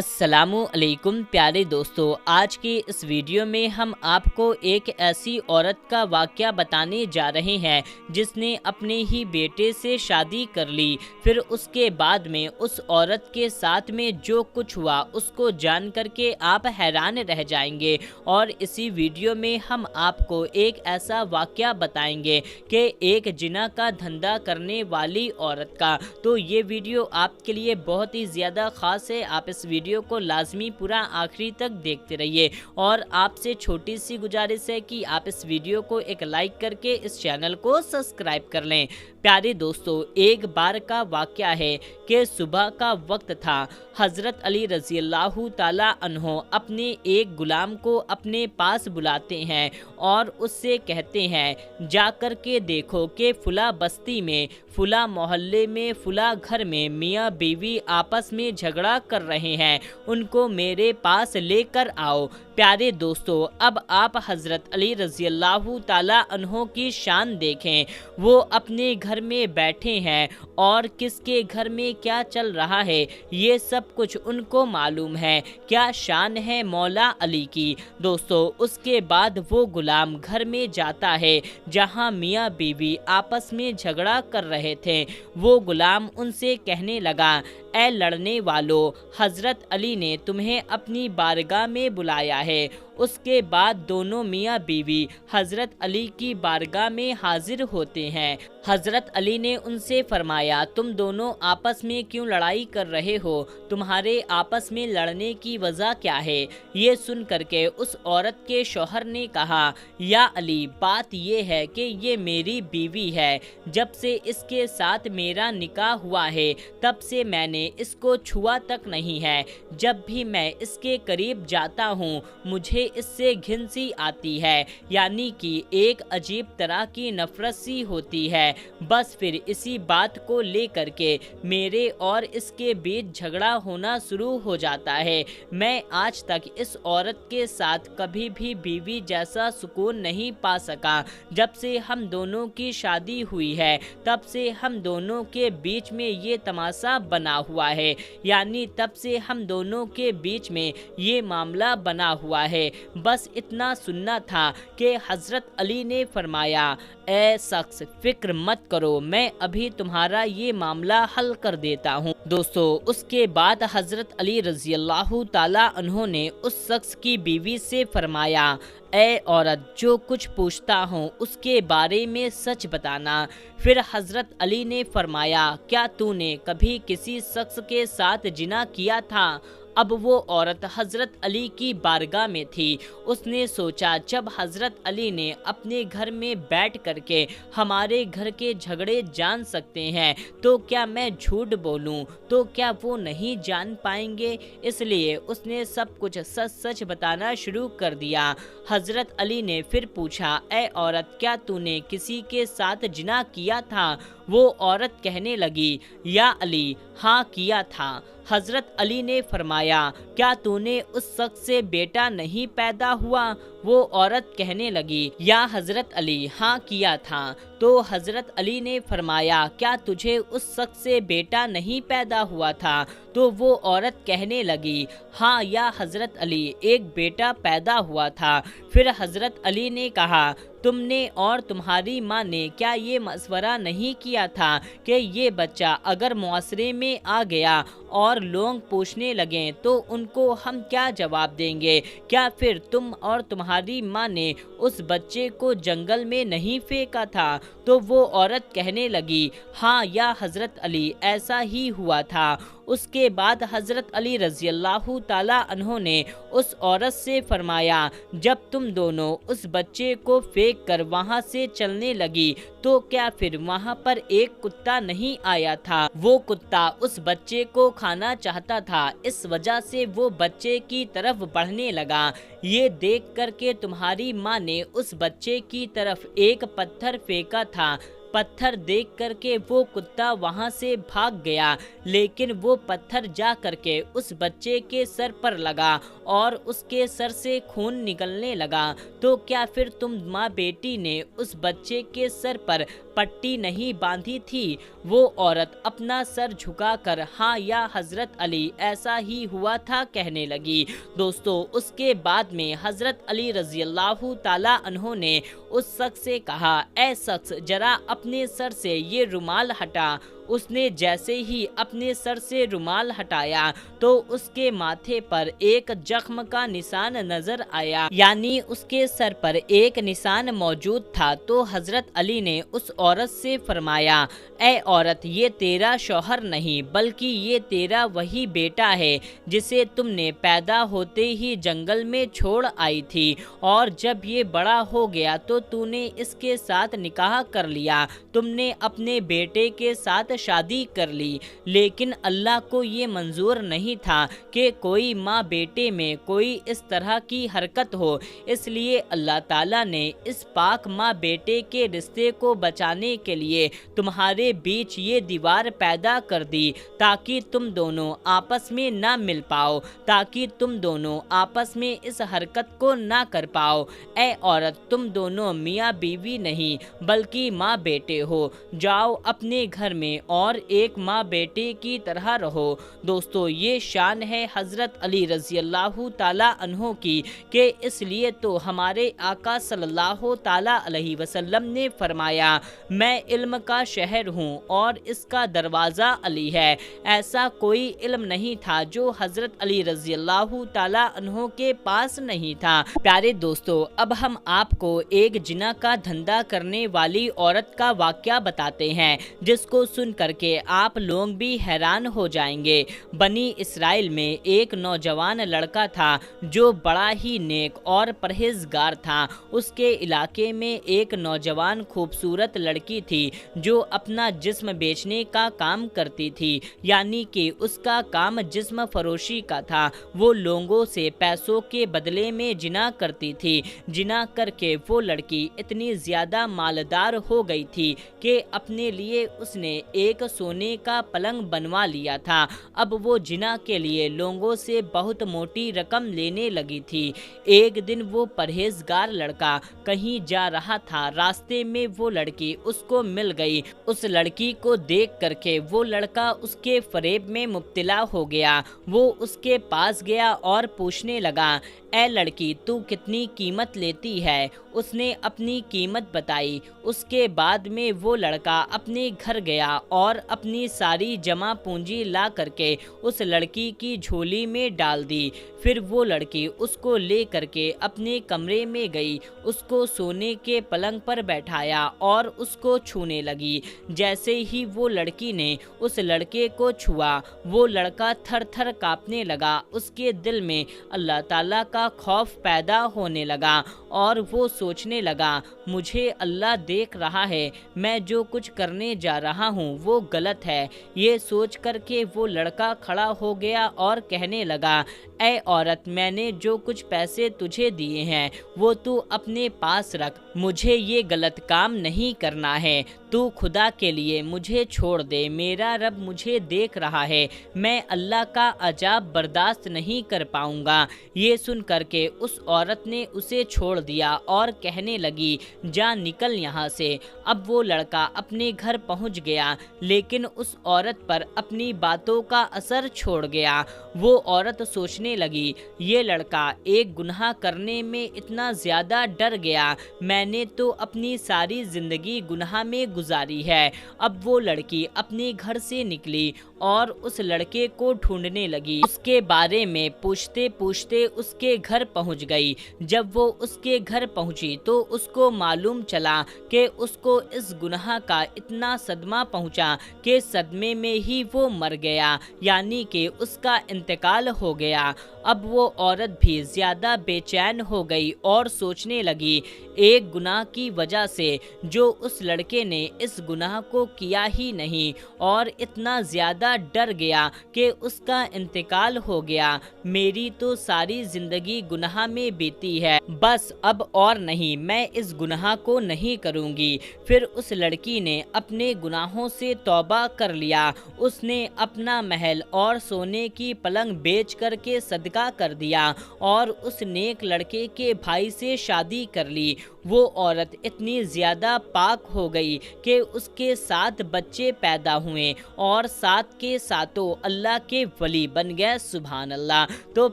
अस्सलामु अलैकुम प्यारे दोस्तों, आज की इस वीडियो में हम आपको एक ऐसी औरत का वाक़या बताने जा रहे हैं जिसने अपने ही बेटे से शादी कर ली। फिर उसके बाद में उस औरत के साथ में जो कुछ हुआ उसको जान करके आप हैरान रह जाएंगे। और इसी वीडियो में हम आपको एक ऐसा वाक़या बताएंगे कि एक जिना का धंधा करने वाली औरत का। तो ये वीडियो आपके लिए बहुत ही ज़्यादा ख़ास है। आप इस वीडियो को लाजमी पूरा आखिरी तक देखते रहिए और आपसे छोटी सी गुजारिश है कि आप इस वीडियो को एक लाइक करके इस चैनल को सब्सक्राइब कर लें। प्यारे दोस्तों, एक बार का वाक़या है कि सुबह का वक्त था। हज़रत अली रज़ी अल्लाहु ताला अन्हो अपने एक गुलाम को अपने पास बुलाते हैं और उससे कहते हैं, जा कर के देखो कि फुला बस्ती में, फुला मोहल्ले में, फुला घर में मियाँ बीवी आपस में झगड़ा कर रहे हैं, उनको मेरे पास लेकर आओ। प्यारे दोस्तों, अब आप हज़रत अली रज़ी अल्लाहु ताला अन्हो की शान देखें। वो अपने घर में बैठे हैं और किसके घर में क्या चल रहा है ये सब कुछ उनको मालूम है। क्या शान है मौला अली की। दोस्तों, उसके बाद वो गुलाम घर में जाता है जहां मियाँ बीवी आपस में झगड़ा कर रहे थे। वो गुलाम उनसे कहने लगा, ऐ लड़ने वालों, हज़रत अली ने तुम्हें अपनी बारगाह में बुलाया है। उसके बाद दोनों मियाँ बीवी हज़रत अली की बारगाह में हाजिर होते हैं। हज़रत अली ने उनसे फरमाया, तुम दोनों आपस में क्यों लड़ाई कर रहे हो? तुम्हारे आपस में लड़ने की वजह क्या है? ये सुन करके उस औरत के शौहर ने कहा, या अली, बात ये है कि ये मेरी बीवी है। जब से इसके साथ मेरा निकाह हुआ है तब से मैंने इसको छुआ तक नहीं है। जब भी मैं इसके करीब जाता हूँ मुझे इससे घिन सी आती है, यानी कि एक अजीब तरह की नफरत सी होती है। बस फिर इसी बात को लेकर के मेरे और इसके बीच झगड़ा होना शुरू हो जाता है। मैं आज तक इस औरत के साथ कभी भी बीवी जैसा सुकून नहीं पा सका। जब से हम दोनों की शादी हुई है तब से हम दोनों के बीच में ये तमाशा बना हुआ है, यानी तब से हम दोनों के बीच में ये मामला बना हुआ है। बस इतना सुनना था कि हज़रत अली ने फरमाया, ए शख्स, फिक्र मत करो, मैं अभी तुम्हारा ये मामला हल कर देता हूँ। दोस्तों, उसके बाद हज़रत अली रज़ी अल्लाहु ताला अन्हो ने उस शख्स की बीवी से फरमाया, ए औरत, जो कुछ पूछता हूँ उसके बारे में सच बताना। फिर हज़रत अली ने फरमाया, क्या तूने कभी किसी शख्स के साथ जिना किया था? अब वो औरत हज़रत अली की बारगाह में थी। उसने सोचा, जब हज़रत अली ने अपने घर में बैठ करके हमारे घर के झगड़े जान सकते हैं तो क्या मैं झूठ बोलूं तो क्या वो नहीं जान पाएंगे? इसलिए उसने सब कुछ सच सच बताना शुरू कर दिया। हज़रत अली ने फिर पूछा, ए औरत, क्या तूने किसी के साथ जिना किया था? वो औरत कहने लगी, या अली, हाँ किया था। हज़रत अली ने फरमाया, क्या तूने उस शख्स से बेटा नहीं पैदा हुआ? वो औरत कहने लगी, या हज़रत अली, हाँ किया था। तो हज़रत अली ने फरमाया, क्या तुझे उस शख्स से बेटा नहीं पैदा हुआ था? तो वो औरत कहने लगी, हाँ या हज़रत अली, एक बेटा पैदा हुआ था। फिर हज़रत अली ने कहा, तुमने और तुम्हारी माँ ने क्या ये मशवरा नहीं किया था कि ये बच्चा अगर मुआशरे में आ गया और लोग पूछने लगें तो उनको हम क्या जवाब देंगे? क्या फिर तुम और तुम्हारी माँ ने उस बच्चे को जंगल में नहीं फेंका था? तो वो औरत कहने लगी, हाँ या हज़रत अली, ऐसा ही हुआ था। उसके बाद हज़रत अली रज़ी अल्लाहु ताला अन्हो ने उस औरत से फरमाया, जब तुम दोनों उस बच्चे को फेंक कर वहाँ से चलने लगी तो क्या फिर वहाँ पर एक कुत्ता नहीं आया था? वो कुत्ता उस बच्चे को खाना चाहता था, इस वजह से वो बच्चे की तरफ बढ़ने लगा। ये देख कर के तुम्हारी माँ ने उस बच्चे की तरफ एक पत्थर फेंका था। पत्थर देख करके वो कुत्ता वहां से भाग गया, लेकिन वो पत्थर जा करके उस बच्चे के सर पर लगा और उसके सर से खून निकलने लगा। तो क्या फिर तुम माँ बेटी ने उस बच्चे के सर पर पट्टी नहीं बांधी थी, वो औरत अपना सर झुकाकर हाँ या हजरत अली ऐसा ही हुआ था कहने लगी। दोस्तों, उसके बाद में हजरत अली रजी अल्लाह ताला अन्हो ने उस शख्स से कहा, ऐ शख्स, जरा अपने सर से ये रुमाल हटा। उसने जैसे ही अपने सर से रुमाल हटाया तो उसके माथे पर एक जख्म का निशान नजर आया, यानी उसके सर पर एक निशान मौजूद था। तो हजरत अली ने उस औरत से फरमाया, ऐ औरत, ये तेरा शौहर नहीं बल्कि ये तेरा वही बेटा है जिसे तुमने पैदा होते ही जंगल में छोड़ आई थी, और जब ये बड़ा हो गया तो तूने इसके साथ निकाह कर लिया। तुमने अपने बेटे के साथ शादी कर ली, लेकिन अल्लाह को ये मंजूर नहीं था कि कोई माँ बेटे में कोई इस तरह की हरकत हो। इसलिए अल्लाह ताला ने इस पाक माँ बेटे के रिश्ते को बचाने के लिए तुम्हारे बीच ये दीवार पैदा कर दी ताकि तुम दोनों आपस में ना मिल पाओ, ताकि तुम दोनों आपस में इस हरकत को ना कर पाओ। ऐ औरत, तुम दोनों मियाँ बीवी नहीं बल्कि माँ बेटे हो। जाओ अपने घर में और एक माँ बेटे की तरह रहो। दोस्तों, ये शान है हजरत अली रजी अल्लाह ताला अन्हो की कि इसलिए तो हमारे आका सल्लल्लाहु ताला अलैहि वसल्लम ने फरमाया, मैं इल्म का शहर हूँ और इसका दरवाज़ा अली है। ऐसा कोई इल्म नहीं था जो हजरत अली रजी अल्लाह ताला अन्हो के पास नहीं था। प्यारे दोस्तों, अब हम आपको एक जिना का धंधा करने वाली औरत का वाकया बताते हैं जिसको सुन करके आप लोग भी हैरान हो जाएंगे। बनी इसराइल में एक नौजवान लड़का था जो बड़ा ही नेक और परहेजगार था। उसके इलाके में एक नौजवान खूबसूरत लड़की थी जो अपना जिस्म बेचने का काम करती थी, यानी कि उसका काम जिस्म फरोशी का था। वो लोगों से पैसों के बदले में जिना करती थी। जिना करके वो लड़की इतनी ज्यादा मालदार हो गई थी कि अपने लिए उसने एक सोने का पलंग बनवा लिया था। अब वो जिना के लिए लोगों से बहुत मोटी रकम लेने लगी थी। एक दिन वो परहेजगार लड़का कहीं जा रहा था, रास्ते में वो लड़की उसको मिल गई। उस लड़की को देख करके वो लड़का उसके फरेब में मुब्तला हो गया। वो उसके पास गया और पूछने लगा, ऐ लड़की, तू कितनी कीमत लेती है? उसने अपनी कीमत बताई। उसके बाद में वो लड़का अपने घर गया और अपनी सारी जमा पूंजी ला करके उस लड़की की झोली में डाल दी। फिर वो लड़की उसको ले करके अपने कमरे में गई, उसको सोने के पलंग पर बैठाया और उसको छूने लगी। जैसे ही वो लड़की ने उस लड़के को छुआ, वो लड़का थर थर कांपने लगा। उसके दिल में अल्लाह ताला का खौफ पैदा होने लगा और वो सोचने लगा, मुझे अल्लाह देख रहा है, मैं जो कुछ करने जा रहा हूँ वो गलत है। ये सोच करके वो लड़का खड़ा हो गया और कहने लगा, ऐ औरत, मैंने जो कुछ पैसे तुझे दिए हैं वो तू अपने पास रख, मुझे ये गलत काम नहीं करना है। तू खुदा के लिए मुझे छोड़ दे, मेरा रब मुझे देख रहा है, मैं अल्लाह का अजाब बर्दाश्त नहीं कर पाऊंगा। ये सुन करके उस औरत ने उसे छोड़ दिया और कहने लगी, जा निकल यहाँ से। अब वो लड़का अपने घर पहुँच गया, लेकिन उस औरत पर अपनी बातों का असर छोड़ गया। वो औरत सोचने लगी, ये लड़का एक गुनाह करने में इतना ज़्यादा डर गया, मैंने तो अपनी सारी ज़िंदगी गुनाह में गुजारी है। अब वो लड़की अपने घर से निकली और उस लड़के को ढूंढने लगी। उसके बारे में पूछते पूछते उसके घर पहुंच गई। जब वो उसके घर पहुंची तो उसको मालूम चला कि उसको इस गुनाह का इतना सदमा पहुंचा कि सदमे में ही वो मर गया, यानी कि उसका इंतकाल हो गया। अब वो औरत भी ज़्यादा बेचैन हो गई और सोचने लगी, एक गुनाह की वजह से जो उस लड़के ने इस गुनाह को किया ही नहीं और इतना ज़्यादा डर गया कि उसका इंतकाल हो गया, मेरी तो सारी ज़िंदगी गुनाह में बीती है, बस अब और नहीं, मैं इस गुनाह को नहीं करूँगी। फिर उस लड़की ने अपने गुनाहों से तौबा कर लिया। उसने अपना महल और सोने की पलंग बेच करके सदका कर दिया और उस नेक लड़के के भाई से शादी कर ली। वो औरत इतनी ज़्यादा पाक हो गई کہ اس کے 7 بچے پیدا ہوئے اور 7 کے ساتوں اللہ کے ولی بن گئے، سبحان اللہ۔ تو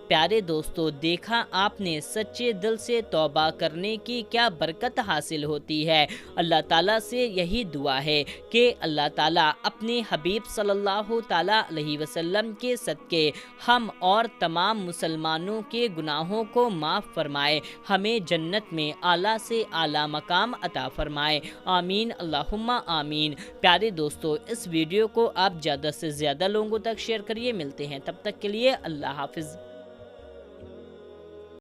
پیارے دوستو، دیکھا آپ نے سچے دل سے توبہ کرنے کی کیا برکت حاصل ہوتی ہے۔ اللہ تعالیٰ سے یہی دعا ہے کہ اللہ تعالیٰ اپنے حبیب صلی اللہ تعالیٰ علیہ وسلم کے صدقے ہم اور تمام مسلمانوں کے گناہوں کو معاف فرمائے، ہمیں جنت میں اعلیٰ سے اعلیٰ مقام عطا فرمائے، آمین اللہم آمین۔ پیارے دوستو، اس ویڈیو کو آپ زیادہ سے زیادہ لوگوں تک شیئر کریے، ملتے ہیں تب تک کے لیے اللہ حافظ۔